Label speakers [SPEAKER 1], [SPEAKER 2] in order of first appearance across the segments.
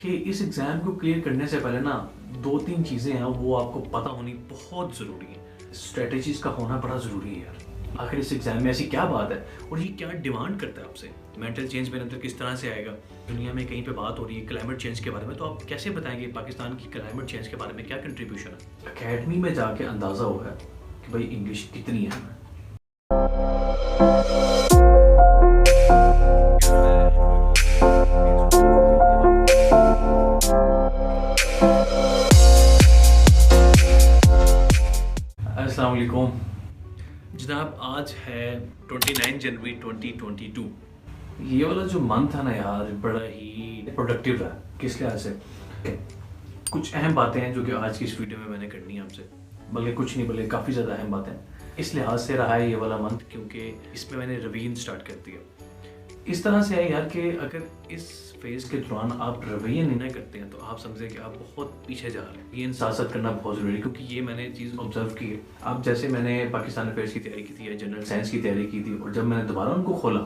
[SPEAKER 1] कि इस एग्ज़ाम को क्लियर करने से पहले ना 2-3 चीज़ें हैं वो आपको पता होनी बहुत ज़रूरी है। स्ट्रैटेजीज़ का होना बड़ा ज़रूरी है यार। आखिर इस एग्ज़ाम में ऐसी क्या बात है और ये क्या डिमांड करता है आपसे? मेंटल चेंज मेरे अंदर किस तरह से आएगा? दुनिया में कहीं पे बात हो रही है क्लाइमेट चेंज के बारे में, तो आप कैसे बताएँगे पाकिस्तान की क्लाइमेट चेंज के बारे में क्या कंट्रीब्यूशन है? अकेडमी में जाके अंदाज़ा हुआ है कि भाई इंग्लिश कितनी अहम है। अस्सलाम वालेकुम जनाब, आज है 29 जनवरी 2022। ये वाला जो मंथ है ना यार, बड़ा ही प्रोडक्टिव है। किस लिहाज से? कुछ अहम बातें हैं जो कि आज की इस वीडियो में मैंने करनी है आपसे, बल्कि कुछ नहीं बल्कि काफ़ी ज़्यादा अहम बातें हैं। इस लिहाज से रहा है ये वाला मंथ क्योंकि इसमें मैंने रवीन स्टार्ट कर दिया। इस तरह से है यार कि अगर इस फेज़ के दौरान आप रवैया नहीं ना करते हैं तो आप समझें कि आप बहुत पीछे जा रहे हैं। ये साथ करना बहुत ज़रूरी है क्योंकि ये मैंने चीज़ ऑब्जर्व की है। अब जैसे मैंने पाकिस्तान अफेयर्स की तैयारी की थी या जनरल साइंस की तैयारी की थी, और जब मैंने दोबारा उनको खोला,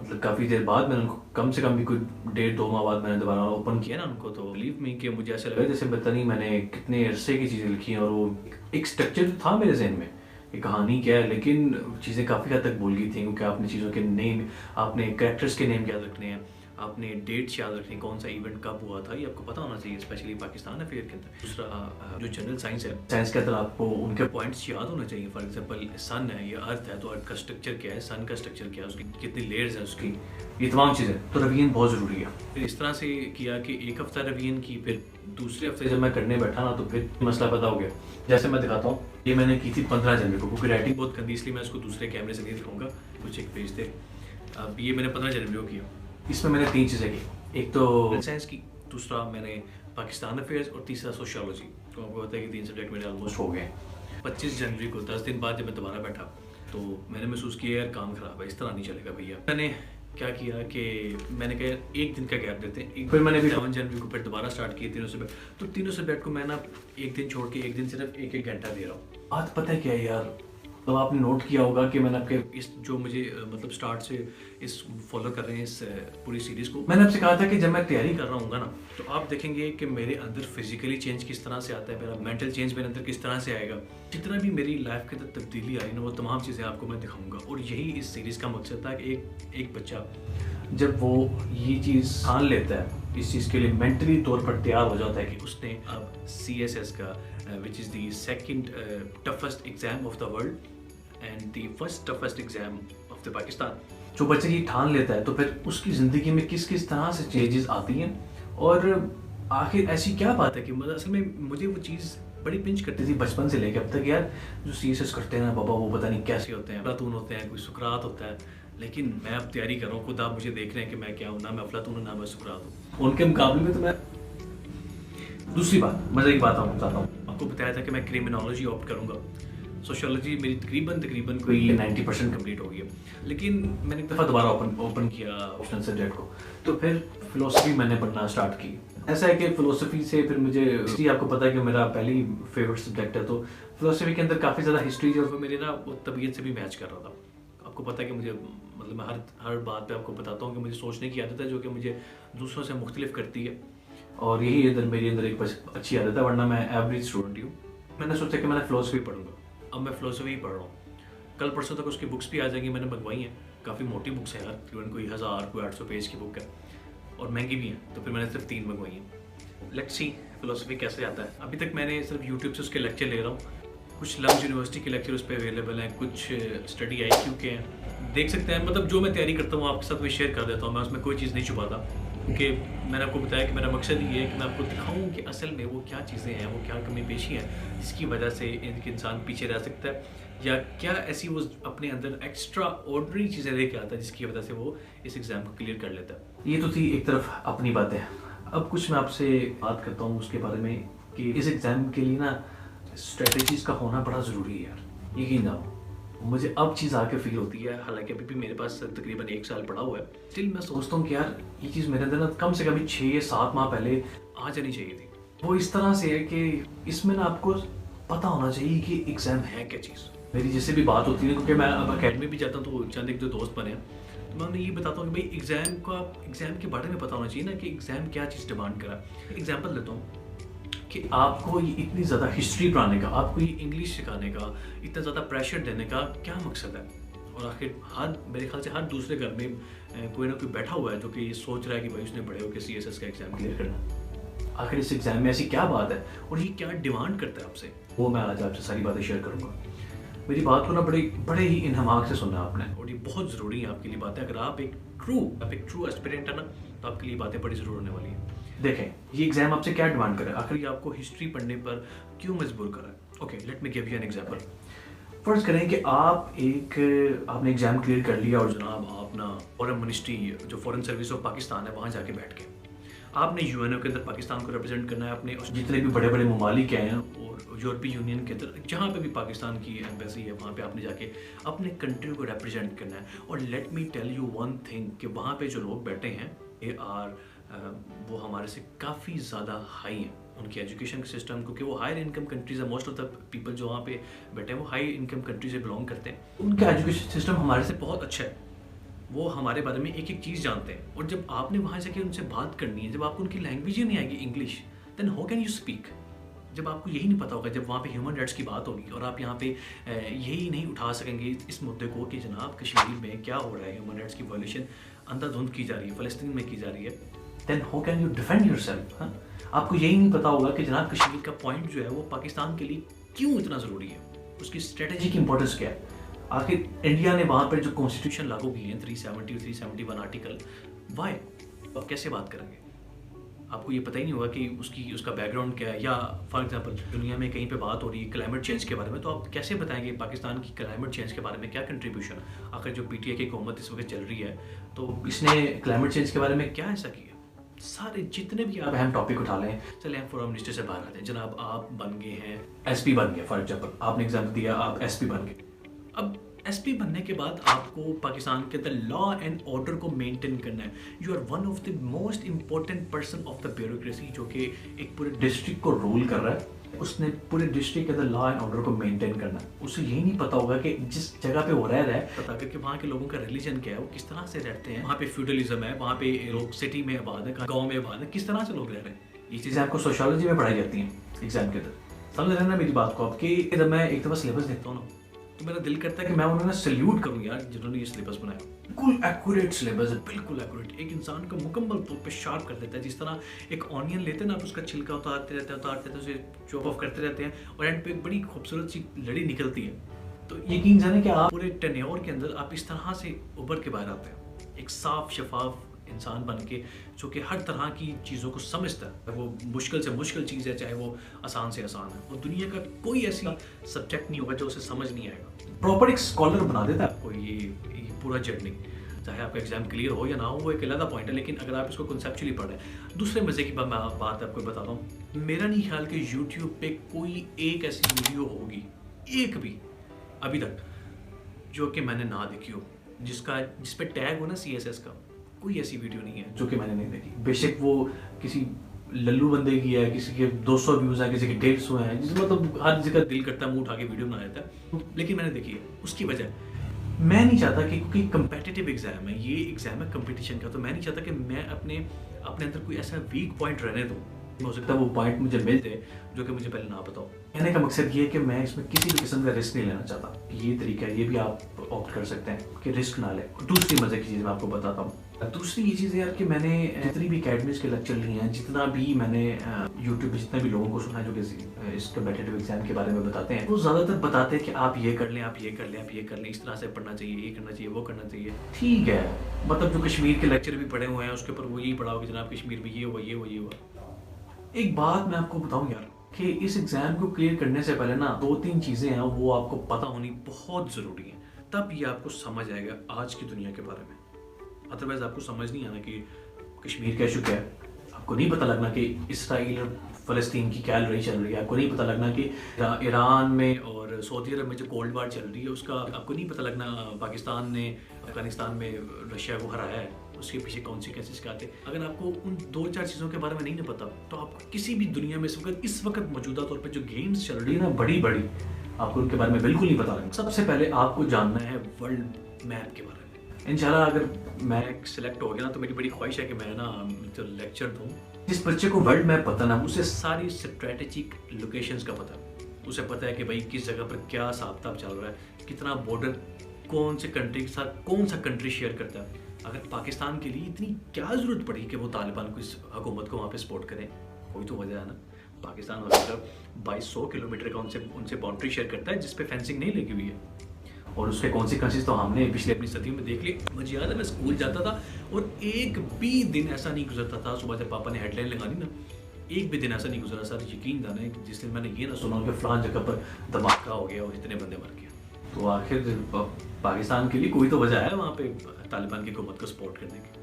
[SPEAKER 1] मतलब काफ़ी देर बाद मैंने उनको, कम से कम भी कोई 1.5-2 माह बाद मैंने दोबारा ओपन किया ना उनको, तो बिलीव मी कि मुझे ऐसा लगा जैसे पता नहीं मैंने कितने अरसे की चीज़ें लिखी हैं और वो एक स्ट्रक्चर तो था मेरे जहन में, ये कहानी क्या है, लेकिन चीज़ें काफ़ी हद तक भूल गई थी क्योंकि आपने चीज़ों के नेम, आपने कैरेक्टर्स के नेम याद रखने हैं, आपने डेट्स याद रखनी, कौन सा इवेंट कब हुआ था, ये आपको पता होना चाहिए, स्पेशली पाकिस्तान अफेयर के अंदर। दूसरा जो जनरल साइंस है, साइंस के अंदर आपको उनके पॉइंट्स याद होने चाहिए। फॉर एग्जांपल सन है या अर्थ है, तो अर्थ का स्ट्रक्चर क्या है, सन का स्ट्रक्चर क्या है, उसकी कितनी लेयर्स हैं उसकी, ये तमाम चीज़ें। तो रिवीजन बहुत ज़रूरी है। फिर इस तरह से किया कि एक हफ़्ता रिवीजन की, फिर दूसरे हफ्ते जब मैं करने बैठा ना तो फिर मसला पता हो गया। जैसे मैं दिखाता हूँ, ये मैंने की थी 15 जनवरी को, क्योंकि राइटिंग बहुत गंदी इसलिए मैं उसको दूसरे कैमरे से नहीं दिखाऊंगा, कुछ एक पेज थे। अब ये मैंने 15 जनवरी को किया। इसमें मैंने 3 चीज़ें की, एक तो साइंस की, दूसरा मैंने पाकिस्तान अफेयर्स और तीसरा सोशियोलॉजी। तो आपको पता है कि 3 सब्जेक्ट मेरे ऑलमोस्ट हो गए। 25 जनवरी को 10 दिन बाद जब मैं दोबारा बैठा तो मैंने महसूस किया यार काम ख़राब है, इस तरह नहीं चलेगा भैया। मैंने क्या किया कि मैंने कहा एक दिन का गैप देते हैं। फिर मैंने 7 जनवरी को फिर दोबारा स्टार्ट किए तीनों सब्जेक्ट। तो तीनों सब्जेक्ट को मैं ना एक दिन छोड़ के एक दिन सिर्फ 1-1 घंटा दे रहा हूँ। आज पता है क्या है यार, तो आपने नोट किया होगा कि मैंने आपके इस जो मुझे मतलब स्टार्ट से इस फॉलो कर रहे हैं इस पूरी सीरीज़ को, मैंने आपसे कहा था कि जब मैं तैयारी कर रहा हूँ ना तो आप देखेंगे कि मेरे अंदर फिजिकली चेंज किस तरह से आता है, मेरा मेंटल चेंज मेरे अंदर किस तरह से आएगा, जितना भी मेरी लाइफ के अंदर तब्दीली आई ना वो तमाम चीज़ें आपको मैं दिखाऊंगा। और यही इस सीरीज़ का मकसद था कि एक बच्चा जब वो ये चीज़ ठान लेता है, इस चीज़ के लिए मेंटली तौर पर तैयार हो जाता है कि उसने अब CSS का which is the second toughest exam of the world and the first toughest exam of the Pakistan, जो बच्चा ये ठान लेता है तो फिर उसकी ज़िंदगी में किस किस तरह से चेंजेस आती हैं। और आखिर ऐसी क्या बात है कि मतलब असल में मुझे वो चीज़ बड़ी पिंच करती थी बचपन से लेकर अब तक यार। जो CSS करते हैं ना बाबा, वो पता नहीं कैसे होते हैं, अफलातून होते हैं, कोई सुकरात होता है। लेकिन मैं अब तैयारी कर रहा हूँ, खुद आप मुझे देख रहे हैं कि मैं क्या हूँ, ना मैं अफलातून हूँ ना मैं सुकरात हूँ उनके मुकाबले में। तो मैं दूसरी बात, मज़े की बात आपको बताता हूँ। आपको बताया था कि मैं क्रिमिनोलॉजी ऑप्ट करूँगा। सोशियोलॉजी मेरी तकरीबन कोई 90% कंप्लीट हो गई है, लेकिन मैंने एक दफ़ा दोबारा ओपन किया ऑप्शनल सब्जेक्ट को, तो फिर फ़िलोसफी मैंने पढ़ना स्टार्ट की। ऐसा है कि फ़िलोसफी से फिर मुझे हिस्ट्री, आपको पता है कि मेरा पहली फेवरेट सब्जेक्ट है, तो फ़िलोसफी के अंदर काफ़ी ज़्यादा हिस्ट्री जो मेरी ना वो तबीयत से भी मैच कर रहा था। आपको पता है कि मुझे मतलब मैं हर बात पे आपको बताता हूँ कि मुझे सोचने की आदत है जो कि मुझे दूसरों से मुख्तलिफ करती है, और यही इधर मेरे अंदर एक बस अच्छी आदत है, वरना मैं एवरेज स्टूडेंट ही हूँ। मैंने सोचा कि मैंने फ़िलोसफी पढ़ूंगा। अब मैं फ़िलोसफी पढ़ रहा हूँ। कल परसों तक उसकी बुक्स भी आ जाएंगी, मैंने मंगवाई हैं। काफ़ी मोटी बुक्स हैं यार, तकरीबन कोई 1000 कोई 800 पेज की बुक है और महंगी भी हैं, तो फिर मैंने सिर्फ 3 मंगवाई हैं। लेट्स सी फ़िलोसफी कैसे आता है। अभी तक मैंने सिर्फ यूट्यूब से उसके लेक्चर ले रहा हूँ। कुछ लम्स यूनिवर्सिटी के लेक्चर उस पर अवेलेबल हैं, कुछ स्टडी IQ के हैं, देख सकते हैं। मतलब जो मैं तैयारी करता हूँ आपके साथ मैं शेयर कर देता हूँ, मैं उसमें कोई चीज़ नहीं छुपाता, क्योंकि मैंने आपको बताया कि मेरा मकसद ये है कि मैं आपको दिखाऊं कि असल में वो क्या चीज़ें हैं, वो क्या कमी पेशी हैं जिसकी वजह से एक इंसान पीछे रह सकता है, या क्या ऐसी वो अपने अंदर एक्स्ट्रा ऑर्डनरी चीज़ें लेके आता है जिसकी वजह से वो इस एग्ज़ाम को क्लियर कर लेता है। ये तो थी एक तरफ अपनी बातें। अब कुछ मैं आपसे बात करता हूँ उसके बारे में कि इस एग्ज़ाम के लिए ना स्ट्रेटजीज़ का होना बड़ा ज़रूरी है यार। यकीन जानो मुझे अब चीज़ आके फील होती है, हालांकि अभी भी मेरे पास तकरीबन 1 साल पड़ा हुआ है, स्टिल मैं सोचता हूँ कि यार ये चीज़ मेरे अंदर ना कम से कम 6 या 7 माह पहले आ जानी चाहिए थी। वो इस तरह से है कि इसमें ना आपको पता होना चाहिए कि एग्ज़ाम है क्या चीज़। मेरी जिससे भी बात होती है, क्योंकि मैं अब अकेडमी भी जाता हूँ तो चंद एक जो दोस्त बने हैं, तो मैं उन्हें ये बताता हूँ कि भाई एग्ज़ाम के बारे में पता होना चाहिए ना कि एग्ज़ाम क्या चीज़ डिमांड करा है। एग्जाम्पल देता हूँ कि आपको ये इतनी ज़्यादा हिस्ट्री पढ़ाने का, आपको ये इंग्लिश सिखाने का, इतना ज़्यादा प्रेशर देने का क्या मकसद है? और आखिर मेरे ख्याल से हर दूसरे घर में कोई ना कोई बैठा हुआ है जो कि ये सोच रहा है कि भाई उसने बड़े होकर CSS का एग्ज़ाम क्लियर करना है। आखिर इस एग्ज़ाम में ऐसी क्या बात है और ये क्या डिमांड करता है आपसे, वो मैं आज आपसे सारी बातें शेयर करूँगा। मेरी बात को ना बड़े ही इन्हमाक से सुनना आपने, और ये बहुत ज़रूरी है आपके लिए बातें। अगर आप एक ट्रू एस्पिरेंट है ना, तो आपके लिए बातें बड़ी ज़रूर होने वाली है। देखें, ये एग्ज़ाम आपसे क्या डिमांड कर रहा है, आखिर ये आपको हिस्ट्री पढ़ने पर क्यों मजबूर कर रहा है? Okay, let me give you an example. फर्ज करें कि आपने एग्ज़ाम क्लियर कर लिया और जनाब आप ना फॉरेन मिनिस्ट्री, जो फॉरेन सर्विस ऑफ पाकिस्तान है, वहाँ जाके बैठ गए। आपने यूएनओ के अंदर पाकिस्तान को रिप्रेजेंट करना है, अपने जितने भी बड़े बड़े ममालिक हैं और यूरोपीय यूनियन के अंदर जहाँ पे भी पाकिस्तान की एम्बेसी है, वहाँ पे आपने जाके अपने कंट्री को रिप्रेजेंट करना है। और let me tell you one thing कि वहाँ पे जो लोग बैठे हैं वो हमारे से काफ़ी ज़्यादा हाई हैं, उनकी एजुकेशन सिस्टम, क्योंकि वो हायर इनकम कंट्रीज़ है। मोस्ट ऑफ द पीपल जो वहाँ पे बैठे हैं वो हाई इनकम कंट्री से बिलोंग करते हैं। उनका एजुकेशन सिस्टम हमारे से बहुत अच्छा है, वो हमारे बारे में एक एक चीज़ जानते हैं। और जब आपने वहाँ जाके उनसे बात करनी है, जब आपको उनकी लैंग्वेज ही नहीं आएगी English, then how can you speak? जब आपको यही नहीं पता होगा, जब वहाँ पे ह्यूमन राइट्स की बात होगी और आप यहाँ पे यही नहीं उठा सकेंगे इस मुद्दे को कि जनाब कश्मीर में क्या हो रहा है, ह्यूमन राइट्स की वायलेशन अंधाधुंध की जा रही है, फ़लस्तीन में की जा रही है, then how can you defend yourself? आपको यही नहीं पता होगा कि जनाब कश्मीर का पॉइंट जो है वो पाकिस्तान के लिए क्यों इतना ज़रूरी है, उसकी स्ट्रेटेजिक इंपॉर्टेंस क्या है। आखिर इंडिया ने वहाँ पर जो कॉन्स्टिट्यूशन लागू की है 370 और 371 आर्टिकल, वाई? आप कैसे बात करेंगे? आपको ये पता ही नहीं होगा कि उसका बैकग्राउंड क्या है। या फॉर एग्जांपल दुनिया में कहीं पे बात हो रही है क्लाइमेट चेंज के बारे में, तो आप कैसे बताएंगे पाकिस्तान की क्लाइमेट चेंज के बारे में क्या कंट्रीब्यूशन है? आखिर जो PTI की हुकूमत इस वक्त चल रही है, तो इसने क्लाइमेट चेंज के बारे में क्या ऐसा किया? सारे जितने भी आप अहम टॉपिक उठा लें, चले हम फॉरेन मिनिस्टर से बाहर आते हैं। जनाब आप बन गए हैं SP बन गए, फॉर एग्जाम्पल आपने एग्जाम दिया, आप SP बन गए। अब SP बनने के बाद आपको पाकिस्तान के अंदर लॉ एंड ऑर्डर को मेंटेन करना है। You are one of the most important person of the bureaucracy, जो कि एक पूरे डिस्ट्रिक्ट को रूल कर रहा है। उसने पूरे डिस्ट्रिक्ट के अंदर लॉ एंड ऑर्डर को मेंटेन करना है। उसे यही नहीं पता होगा कि जिस जगह पे वो रह रहा है, पता करके वहाँ के लोगों का रिलीजन क्या है, वो किस तरह से रहते हैं, वहाँ पे फ्यूडलिज्म है, वहाँ पे लोग सिटी में आबाद है, गाँव में आबाद है, किस तरह से लोग रह रहे हैं। ये चीज़ें आपको सोशियोलॉजी में पढ़ाई जाती हैं एग्जाम के अंदर। समझ रहे हैं ना मेरी बात को आपकी? जब मैं एक दफ़ा सिलेबस देखता हूँ ना, तो मेरा दिल करता है कि मैं उन्होंने सल्यूट करूँ यार, जिन्होंने ये सिलेबस बनाया। बिल्कुल एक्यूरेट सिलेबस है, बिल्कुल एक्यूरेट, एक इंसान को मुकम्मल तौर पे शार्प कर देता है। जिस तरह एक ऑनियन लेते हैं ना, आप उसका छिलका उतारते रहते हैं, उसे चॉप ऑफ करते रहते हैं और एंड पे एक बड़ी खूबसूरत सी लड़ी निकलती है। तो यकीन जाने कि आप पूरे टेन्योर के अंदर आप इस तरह से उभर के बाहर आते हैं, एक साफ शफाफ इंसान बन के, जो कि हर तरह की चीज़ों को समझता है। वो मुश्किल से मुश्किल चीज़ है, चाहे वो आसान से आसान है। वो दुनिया का कोई ऐसी सब्जेक्ट नहीं होगा जो उसे समझ नहीं आएगा। प्रॉपर एक स्कॉलर बना देता है आपको ये पूरा जर्नी। चाहे आपका एग्जाम क्लियर हो या ना हो, वो एक अलग पॉइंट है, लेकिन अगर आप इसको कॉन्सेप्चुअली पढ़ें। दूसरे मज़े की बात आपको बताता हूँ, मेरा नहीं ख्याल कि यूट्यूब पे कोई एक ऐसी वीडियो होगी, एक भी अभी तक, जो कि मैंने ना देखी हो, जिस पे टैग हो ना CSS का। कोई ऐसी वीडियो नहीं है जो कि मैंने नहीं देखी। बेशक वो किसी लल्लू बंदे की है, किसी के 200 व्यूज़ हैं, किसी के 150 हैं, जिस मतलब हर जगह दिल करता है मुंह उठा के वीडियो बना देता है, लेकिन मैंने देखी है। उसकी वजह मैं नहीं चाहता कि, क्योंकि कंपेटिटिव एग्जाम है, ये एग्जाम है कंपटीशन का, तो मैं नहीं चाहता कि मैं अपने अंदर कोई ऐसा वीक पॉइंट रहने दूँ। हो सकता है वो पॉइंट मुझे मिलते जो कि मुझे पहले ना पता हो। कहने का मकसद ये है कि मैं इसमें किसी भी किस्म का रिस्क नहीं लेना चाहता। ये तरीका है, ये भी आप ऑप्ट कर सकते हैं कि रिस्क ना लें। दूसरी मजे की चीज़ मैं आपको बताता हूँ। दूसरी ये चीज़ है यार कि मैंने जितनी भी अकेडमीज के लेक्चर लिए हैं, जितना भी मैंने यूट्यूब पे जितने भी लोगों को सुना है जो कि इस कम्पिटिटिव एग्जाम के बारे में बताते हैं, वो ज़्यादातर बताते हैं कि आप ये कर लें, आप ये कर लें, आप ये कर लें, इस तरह से पढ़ना चाहिए, ये करना चाहिए, वो करना चाहिए। ठीक है, मतलब जो कश्मीर के लेक्चर भी पढ़े हुए हैं उसके ऊपर वो यही पढ़ा हो कि जनाब कश्मीर में ये हुआ, ये हुआ, ये हुआ। एक बात मैं आपको बताऊं यार कि इस एग्जाम को क्लियर करने से पहले ना 2-3 चीज़ें हैं वो आपको पता होनी बहुत ज़रूरी है, तब ये आपको समझ आएगा आज की दुनिया के बारे में। अदरवाइज आपको समझ नहीं आना कि कश्मीर का इशू क्या है, आपको नहीं पता लगना कि इसराइल और फ़लस्तीन की क्या लड़ाई चल रही है, आपको नहीं पता लगना कि ईरान में और सऊदी अरब में जो कोल्ड वार चल रही है उसका आपको नहीं पता लगना पाकिस्तान ने अफगानिस्तान में रशिया को हराया है, उसके पीछे कॉन्सिक्वेंसेस क्या थे। अगर आपको उन 2-4 चीज़ों के बारे में नहीं पता, तो आपको किसी भी दुनिया में इस वक्त मौजूदा तौर पर जो गेम्स चल रही है ना बड़ी आपको उनके बारे में बिल्कुल नहीं पता लगेगा। सबसे पहले आपको जानना है वर्ल्ड मैप के बारे में। इंशाल्लाह अगर मैं सिलेक्ट हो गया ना तो मेरी बड़ी ख्वाहिश है कि मैं ना जो लेक्चर दूँ, जिस बच्चे को वर्ल्ड मैप पता ना उसे सारी स्ट्रेटेजिक लोकेशंस का पता है, उसे पता है कि भाई किस जगह पर क्या हिसाब चल रहा है, कितना बॉर्डर कौन से कंट्री के साथ कौन सा कंट्री शेयर करता है। अगर पाकिस्तान के लिए इतनी क्या ज़रूरत पड़ी कि वो तालिबान को, इस हुकूमत को वहाँ पे सपोर्ट करें, कोई तो वजह है ना। पाकिस्तान वगैरह 2200 किलोमीटर का उनसे बाउंड्री शेयर करता है जिस पे फेंसिंग नहीं लगी हुई है, और उसके कॉन्सिक्वेंसेस तो हमने पिछले अपनी सदियों में देख लिए। मुझे याद है मैं स्कूल जाता था और एक भी दिन ऐसा नहीं गुजरता था, सुबह जब पापा ने हेडलाइन लगानी ना, एक भी दिन ऐसा नहीं गुजरा सर, यकीन जाने जिस दिन मैंने ये ना सुना कि फलां जगह पर धमाका हो गया और इतने बंदे मर गए। तो आखिर पाकिस्तान के लिए कोई तो वजह है वहाँ पे तालिबान की हुकूमत को सपोर्ट करने की।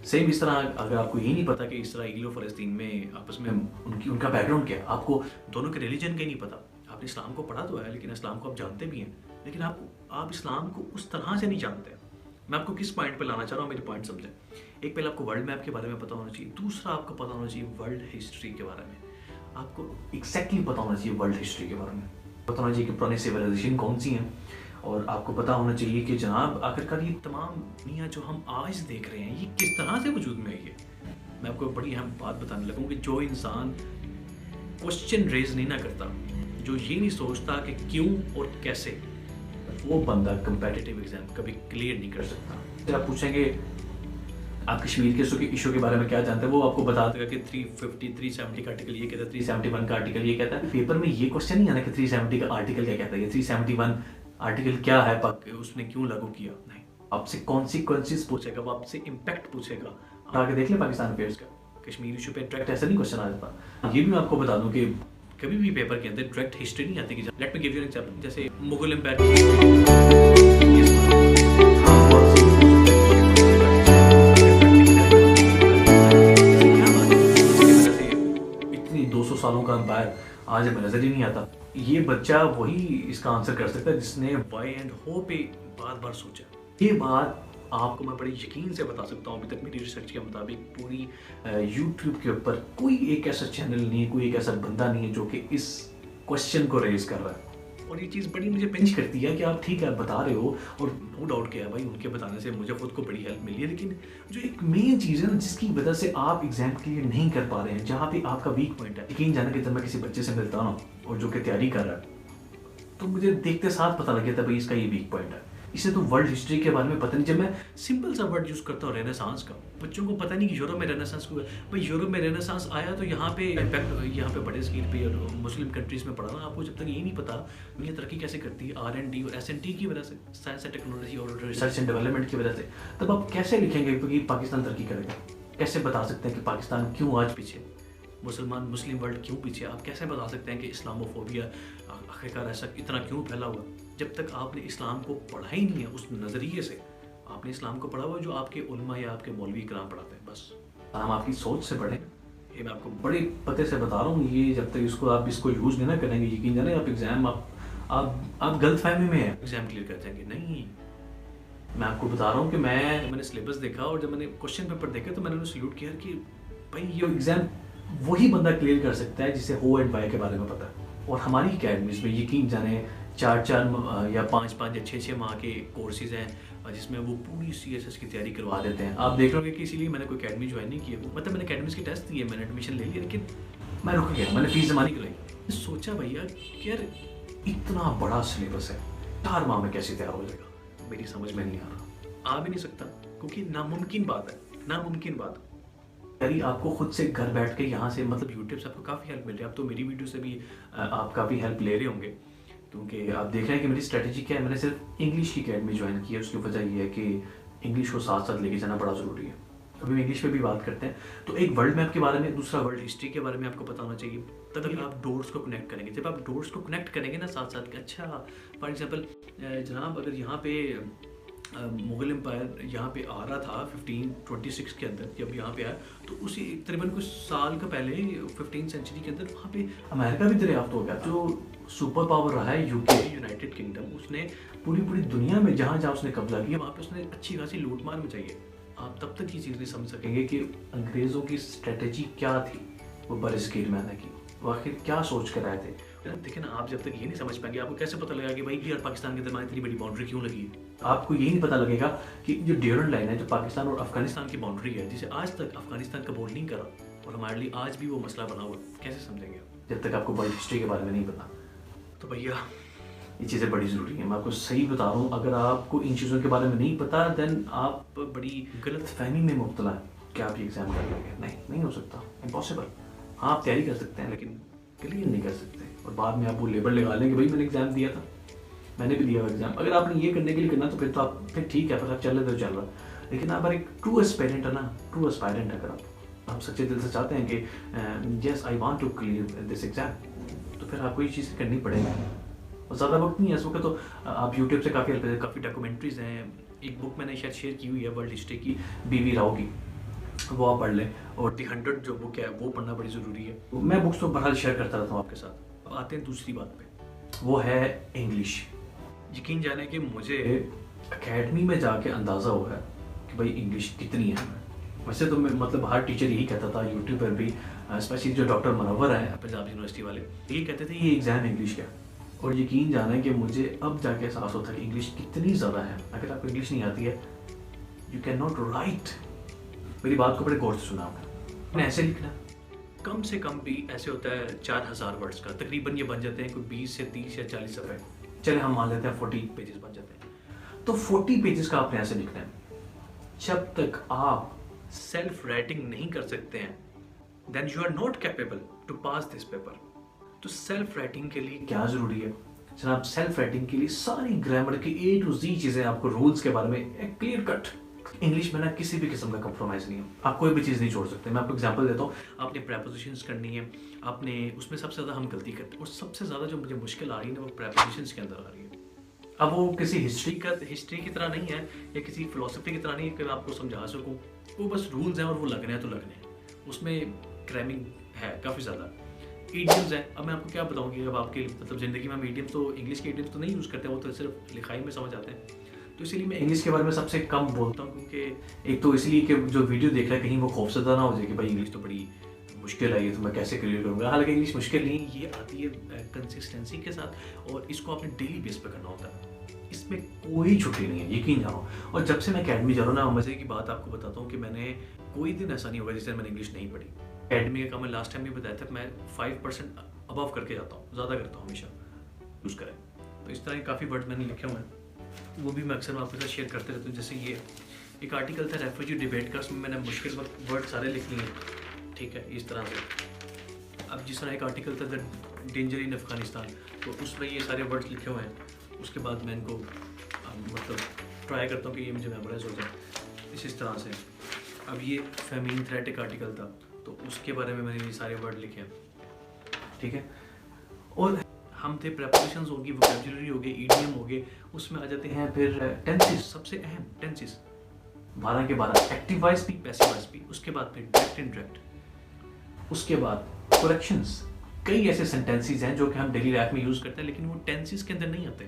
[SPEAKER 1] सेम इस तरह अगर आपको ये नहीं पता कि इसराइल और फ़लस्तीन में आपस में उनका बैकग्राउंड क्या है, आपको दोनों के रिलीजन का ही नहीं पता, आपने इस्लाम को पढ़ा तो है लेकिन इस्लाम को आप जानते भी हैं, लेकिन आप इस्लाम को उस तरह से नहीं जानते। मैं आपको किस पॉइंट पे लाना चाह रहा हूँ, मेरी पॉइंट समझें। एक पहले आपको वर्ल्ड मैप के बारे में पता होना चाहिए, दूसरा आपको पता होना चाहिए वर्ल्ड हिस्ट्री के बारे में। आपको एग्जैक्टली पता होना चाहिए वर्ल्ड हिस्ट्री के बारे में, पता होना चाहिए कि पुरानी सिविलाइजेशन कौन सी हैं, और आपको पता होना चाहिए कि जनाब आखिरकार ये तमाम दुनिया जो हम आज देख रहे हैं ये किस तरह से वजूद में है। मैं आपको बड़ी अहम बात बताने लगूँ कि जो इंसान क्वेश्चन रेज नहीं ना करता, जो ये नहीं सोचता कि क्यों और कैसे, वो बंदा कंपेटिटिव एग्जाम कभी क्लियर नहीं कर सकता। फिर आप पूछेंगे आप कश्मीर के इशू के बारे में क्या जानते हैं, वो आपको बता देगा कि 350 370 का आर्टिकल ये कहता है, 371 का आर्टिकल ये कहता है। पेपर में ये क्वेश्चन नहीं आना कि 370 का आर्टिकल क्या कहता है, ये 371 आर्टिकल क्या है, उसने क्यों लागू किया, नहीं। आपसे कॉन्सिक्वेंसेस पूछेगा, वो आपसे इम्पैक्ट पूछेगा। आगे देख ले पाकिस्तान अफेयर्स का, कश्मीर इशू पे डायरेक्ट ऐसा नहीं क्वेश्चन आ जाता। ये भी मैं आपको बता दूं कि कभी भी पेपर के अंदर डायरेक्ट हिस्ट्री नहीं आती। Let me give you an example, जैसे मुगल एम्पायर इतनी 200 सालों का एम्पायर आज हमें नजर ही नहीं आता। ये बच्चा वही इसका आंसर कर सकता है जिसने वाई एंड हो पे बार बार सोचा। ये बात आपको मैं बड़े यकीन से बता सकता हूँ, अभी तक मेरी रिसर्च के मुताबिक पूरी यूट्यूब के ऊपर कोई एक ऐसा चैनल नहीं है, कोई एक ऐसा बंदा नहीं है जो कि इस क्वेश्चन को रेज कर रहा है। और ये चीज़ बड़ी मुझे पिंच करती है कि आप ठीक है बता रहे हो, और नो डाउट क्या है भाई, उनके बताने से मुझे खुद को बड़ी हेल्प मिली है, लेकिन जो एक मेन चीज़ है ना जिसकी वजह से आप एग्जाम क्लियर नहीं कर पा रहे हैं, जहाँ पे आपका वीक पॉइंट है, यकीन जाने कि जब मैं किसी बच्चे से मिलता हूँ और जो कि तैयारी कर रहा है, तो मुझे देखते साथ पता लग गया था भाई इसका ये वीक पॉइंट है। इसे तो वर्ल्ड हिस्ट्री के बारे में पता नहीं। जब मैं सिंपल सा वर्ड यूज़ करता हूँ रेनेसांस का, बच्चों को पता नहीं कि यूरोप में रेनेसांस हुआ। भाई यूरोप में रेनेसांस आया तो यहाँ पे इम्पैक्ट यहाँ पे बड़े स्केल पे और मुस्लिम कंट्रीज़ में पड़ा ना। आपको जब तक ये नहीं पता दुनिया तरक्की कैसे करती है, R&D और S&T की वजह से, साइंस एंड टेक्नोलॉजी और रिसर्च एंड डेवलपमेंट की वजह से, तब आप कैसे लिखेंगे कि पाकिस्तान तरक्की करेगा? कैसे बता सकते हैं कि पाकिस्तान क्यों आज पीछे, मुस्लिम वर्ल्ड क्यों पीछे? आप कैसे बता सकते हैं कि इस्लामोफोबिया आखिरकार ऐसा इतना क्यों फैला हुआ, जब तक आपने इस्लाम को पढ़ा ही नहीं है उस नज़रिए से। आपने इस्लाम को पढ़ा हुआ जो आपके उलमा या आपके मौलवी कराम पढ़ाते हैं, बस हम आपकी सोच से पढ़ें। ये मैं आपको बड़े पते से बता रहा हूँ, ये जब तक आप इसको यूज़ नहीं ना करेंगे, यकीन जाने आप एग्ज़ाम आप गलतफहमी में है एग्ज़ाम क्लियर कर जाएंगे। नहीं, मैं आपको बता रहा हूँ कि मैंने सिलेबस देखा और जब मैंने क्वेश्चन पेपर देखा तो मैंने उन्हें सल्यूट किया कि भाई ये एग्ज़ाम वही बंदा क्लियर कर सकता है जिसे हो एंड वाई के बारे में पता है। और हमारी अकेडमीज़ में यकीन जाने 4 या 5 या 6 माह के कोर्सेज़ हैं जिसमें वो पूरी CSS की तैयारी करवा देते हैं। आप देख लोगे कि इसीलिए मैंने कोई अकेडमी ज्वाइन नहीं की है, मतलब मैंने अकेडमीज़ के टेस्ट दिए, मैंने एडमिशन ले लिया, लेकिन मैं रुक गया, मैंने फीस जमा नहीं कराई। सोचा भैया कि यार इतना बड़ा सिलेबस है, 4 माह में कैसे तैयार हो जाएगा, मेरी समझ में नहीं आ रहा, आ भी नहीं सकता, क्योंकि नामुमकिन बात है, नामुमकिन बात। यारी आपको खुद से घर बैठ के यहाँ से, मतलब यूट्यूब से आपको काफ़ी हेल्प मिल रही है। आप तो मेरी वीडियो से भी आप काफ़ी हेल्प ले रहे होंगे, क्योंकि आप देख रहे हैं कि मेरी स्ट्रेटजी क्या है। मैंने सिर्फ इंग्लिश की अकेडमी ज्वाइन की है, उसकी वजह ये है कि इंग्लिश को साथ साथ लेके जाना बड़ा ज़रूरी है। अभी हम इंग्लिश पे भी बात करते हैं। तो एक वर्ल्ड मैप के बारे में, दूसरा वर्ल्ड हिस्ट्री के बारे में आपको पता होना चाहिए, तभी आप डोर्स को कनेक्ट करेंगे। जब आप डोर्स को कनेक्ट करेंगे ना साथ साथ, अच्छा फॉर एग्जाम्पल जनाब अगर यहाँ पे मुगल एम्पायर यहाँ पे आ रहा था 1526 के अंदर, जब यहाँ पे आया तो उसी तकरीबन कुछ साल का पहले 15वीं सेंचुरी के अंदर वहाँ पे अमेरिका भी दरियाफ्त हो गया। जो सुपर पावर रहा है UK, यूनाइटेड किंगडम, उसने पूरी दुनिया में जहाँ जहाँ उसने कब्जा किया वहाँ पे उसने अच्छी खासी लूट मार मचाई है। आप तब तक ये चीज़ नहीं समझ सकेंगे कि अंग्रेज़ों की स्ट्रेटजी क्या थी वो बड़े स्केल में आने की। आखिर क्या सोच कर आए थे। देखिए ना, आप जब तक ये नहीं समझ पाएंगे आपको कैसे पता लगेगा कि भाई यार पाकिस्तान के दरमियान इतनी बड़ी बाउंड्री क्यों लगी है। आपको ये नहीं पता लगेगा कि जो ड्यूरेंट लाइन है, जो पाकिस्तान और अफगानिस्तान की बाउंड्री है, जिसे आज तक अफगानिस्तान कबूल नहीं करा और हमारे लिए आज भी वो मसला बना हुआ, कैसे समझेंगे आप जब तक आपको बड़ी हिस्ट्री के बारे में नहीं पता। तो भैया ये चीज़ें बड़ी ज़रूरी हैं। मैं आपको सही बता रहा हूँ, अगर आपको इन चीज़ों के बारे में नहीं पता देन आप बड़ी गलत फहमी में मुब्तला है कि आप ये एग्ज़ाम कर लेंगे। नहीं हो सकता, इम्पॉसिबल। हाँ, आप तैयारी कर सकते हैं लेकिन क्लियर नहीं कर सकते, और बाद में आप वो लेबल लगा लेंगे भाई मैंने एग्ज़ाम दिया था, मैंने भी दिया हुआ एग्ज़ाम। अगर आपने ये करने के लिए करना तो फिर तो आप फिर ठीक है, फिर आप चल रहे तो चल रहा, लेकिन आप एक ट्रू एस्पायरेंट है ना, ट्रू एस्पायरेंट अगर आप सच्चे दिल से चाहते हैं कि yes I want to clear this exam, तो फिर आपको ये चीज़ें करनी पड़ेगी। और ज़्यादा वक्त नहीं है इस वक्त, तो आप यूट्यूब से काफ़ी डॉक्यूमेंट्रीज़ हैं। एक बुक मैंने शायद शेयर की हुई है वर्ल्ड हिस्ट्री की, BV राव की, वो आप पढ़ लें। और दी 100 जो बुक है वो पढ़ना बड़ी ज़रूरी है। मैं बुक्स तो बहरहाल शेयर करता रहता हूँ आपके साथ। अब आते हैं दूसरी बात पे, वो है इंग्लिश। यकीन जाने कि मुझे एकेडमी में जाके अंदाज़ा हुआ है कि भाई इंग्लिश कितनी है। वैसे तो मैं मतलब हर टीचर यही कहता था, यूट्यूब पर भी स्पेशली जो डॉक्टर मनव्वर हैं पंजाब यूनिवर्सिटी वाले, यही कहते थे ये एग्ज़ाम इंग्लिश का। और यकीन जाने कि मुझे अब जाके एहसास होता है कि इंग्लिश कितनी ज़्यादा है। अगर आपको इंग्लिश नहीं आती है यू कैन नॉट राइट। मेरी बात को बड़े गौर से सुना आपने ऐसे लिखना, कम से कम भी ऐसे होता है 4000 वर्ड्स का, तकरीबन ये बन जाते हैं कोई 20 से 30 या 40 सफ़े। चले हम मान लेते हैं 40 पेजेस बन जाते हैं। तो 40 पेजेस का आपने ऐसे लिखना है। जब तक आप सेल्फ राइटिंग नहीं कर सकते हैं then you are not capable to pass this paper. तो सेल्फ राइटिंग के लिए क्या ज़रूरी है जनाब? सेल्फ राइटिंग के लिए सारी ग्रामर की A to Z चीज़ें, आपको रूल्स के बारे में एक क्लियर कट। इंग्लिश में ना किसी भी किस्म का कंप्रोमाइज़ नहीं है, आप कोई भी चीज़ नहीं छोड़ सकते। मैं आपको एग्जांपल देता हूँ, आपने प्रेपोजिशंस करनी है, आपने उसमें सबसे ज़्यादा हम गलती करते हैं, और सबसे ज़्यादा जो मुझे मुश्किल आ रही है ना वो प्रेपोजिशंस के अंदर आ रही है। अब वो किसी हिस्ट्री की तरह नहीं है या किसी फिलोसफी की तरह नहीं है कि मैं आपको समझा सकूँ। वो बस रूल्स हैं और वो लगने हैं तो लगने हैं। उसमें क्रैमिंग है काफ़ी ज़्यादा। ईडियम्स हैं, अब मैं आपको क्या बताऊँ कि अब आपके मतलब ज़िंदगी में हम ईडियम्स तो इंग्लिश के ईडियम्स तो नहीं यूज़ करते हैं, वो तो सिर्फ लिखाई में समझ आते हैं। तो इसीलिए मैं इंग्लिश के बारे में सबसे कम बोलता हूँ, क्योंकि एक तो इसलिए कि जो वीडियो देख रहा है कहीं वो खौफजदा ना हो जाए कि भाई इंग्लिश तो बड़ी मुश्किल है, ये तो मैं कैसे क्लियर करूँगा। हालांकि इंग्लिश मुश्किल नहीं, ये आती है कंसिस्टेंसी के साथ, और इसको आपने डेली बेस पे करना होता है। इसमें कोई छुट्टी नहीं है, यकीन जानो। और जब से मैं अकेडमी जा रहा हूँ ना, मज़े की बात आपको बताता हूँ कि मैंने कोई दिन ऐसा नहीं होगा जिस दिन मैंने इंग्लिश नहीं पढ़ी। अकेडमी का काम मैं लास्ट टाइम भी बताया था, मैं 5% अबव करके जाता हूँ, ज़्यादा करता हूँ हमेशा, यूज़ करें। तो इस तरह के काफ़ी वर्ड मैंने लिखे हुए हैं, वो भी मैं अक्सर आपके साथ शेयर करते रहता हूँ। जैसे ये एक आर्टिकल था रेफ्यूजी डिबेट का, उसमें मैंने मुश्किल वर्ड सारे लिख लिए, ठीक है, इस तरह से। अब जिस तरह एक आर्टिकल था द डेंजर इन अफगानिस्तान, तो उसमें ये सारे वर्ड्स लिखे हुए हैं। उसके बाद मैं इनको मतलब ट्राई करता हूँ कि ये मुझे मेमोराइज हो जाए इस तरह से। अब ये फेमीन थ्रेट एक आर्टिकल था, तो उसके बारे में मैंने ये सारे वर्ड लिखे हैं, ठीक है। और हम थे प्रेपोजिशंस होगी, वोकैबुलरी हो गई, ईडियम हो गए, उसमें आ जाते हैं फिर टेंसेस, सबसे अहम टेंसेस 12 के 12, एक्टिव वॉइस भी, पैसिव वॉइस भी। उसके बाद फिर डायरेक्ट इनडायरेक्ट, उसके बाद करेक्शंस। कई ऐसे सेंटेंसेस हैं जो कि हम डेली लाइफ में यूज़ करते हैं लेकिन वो टेंसेस के अंदर नहीं आते,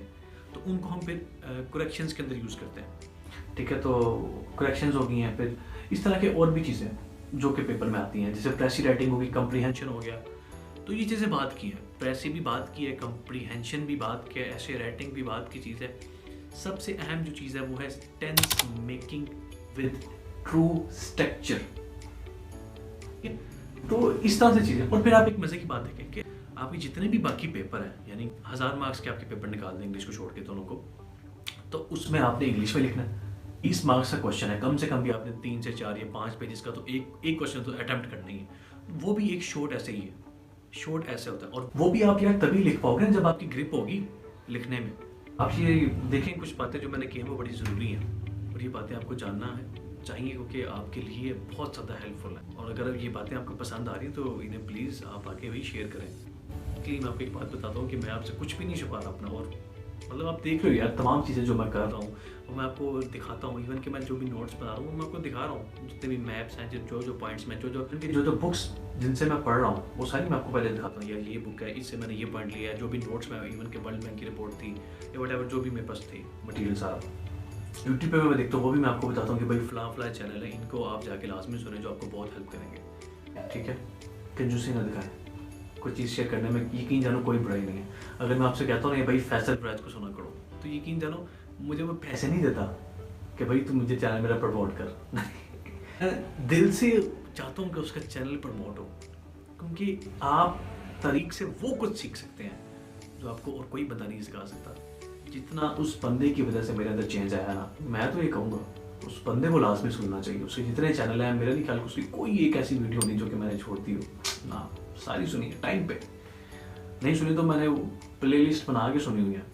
[SPEAKER 1] तो उनको हम फिर करेक्शंस के अंदर यूज़ करते हैं, ठीक है। तो करेक्शंस हो गई हैं। फिर इस तरह के और भी चीज़ें जो कि पेपर में आती हैं, जैसे प्रेसी राइटिंग होगी, कंप्रीहेंशन हो गया। तो ये चीज़ें बात की है, प्रेसी भी बात की है, कंप्रीहेंशन भी बात की है, ऐसे राइटिंग भी बात की चीज़ है। सबसे अहम जो चीज़ है वो है tense making with true structure. तो इस तरह से चीज़ें। और फिर आप एक मज़े की बात देखें कि आपके जितने भी बाकी पेपर हैं, यानी 1000 मार्क्स के आपके पेपर निकाल दें इंग्लिश को छोड़ के दोनों को, तो उसमें आपने इंग्लिश में लिखना है। 20 मार्क्स का क्वेश्चन है, कम से कम भी आपने 3 से 4 या 5 पेजेस का तो एक क्वेश्चन तो अटेम्प्ट करना ही है। वो भी एक शॉर्ट ऐसे ही है, शॉर्ट ऐसे होता है। और वो भी आप यार तभी लिख पाओगे जब आपकी ग्रिप होगी लिखने में। आप ये देखें, कुछ बातें जो मैंने की हैं वो बड़ी ज़रूरी हैं, और ये बातें आपको जानना है चाहिए क्योंकि आपके लिए बहुत ज़्यादा हेल्पफुल है। और अगर ये बातें आपको पसंद आ रही हैं तो इन्हें प्लीज़ आप आगे भी शेयर करें। कि मैं आपको एक बात बताता हूँ कि मैं आपसे कुछ भी नहीं छुपा रहा अपना, और मतलब आप देख रहे हो यार तमाम चीज़ें जो मैं कर रहा हूँ वो मैं आपको दिखाता हूँ। इवन कि मैं जो भी नोट्स बना रहा हूँ वो मैं आपको दिखा रहा हूँ, जितने भी मैप्स हैं, जो पॉइंट्स में जो बुक्स जिनसे मैं पढ़ रहा हूँ वो सारी मैं आपको पहले दिखाता हूँ। यार ये बुक है, इससे मैंने ये पॉइंट लिया है। जो भी नोट्स में इवन के वर्ल्ड बैंक की रिपोर्ट थी या वट जो भी मेरे पास थी मटीरियल सारा यूट्यूब पे मैं देखता हूँ, वो भी मैं आपको बताता हूँ कि भाई फला चैनल है, इनको आप जाके लाजमी सुने जो आपको बहुत हेल्प करेंगे, ठीक है। कंजूसी ना दिखाएं, कोई चीज़ शेयर करने में यकीन जानो कोई बुराई नहीं है। अगर मैं आपसे कहता हूँ ना भाई फैसल फराज को सुना करो, तो यकीन जानो मुझे वो पैसे नहीं देता कि भाई तुम मुझे चैनल मेरा प्रमोट कर। मैं दिल से चाहता हूँ कि उसका चैनल प्रमोट हो, क्योंकि आप तारीख से वो कुछ सीख सकते हैं जो आपको और कोई बंदा नहीं सिखा सकता। जितना उस बंदे की वजह से मेरे अंदर चेंज आया ना, मैं तो ये कहूँगा उस बंदे को लाजमी सुनना चाहिए। उसके जितने चैनल हैं मेरा नहीं ख्याल उसकी कोई एक ऐसी वीडियो नहीं जो कि मैंने छोड़ दी हो ना, सारी सुनी है टाइम पे। नहीं सुनी तो मैंने प्लेलिस्ट बना के सुनी हुई है।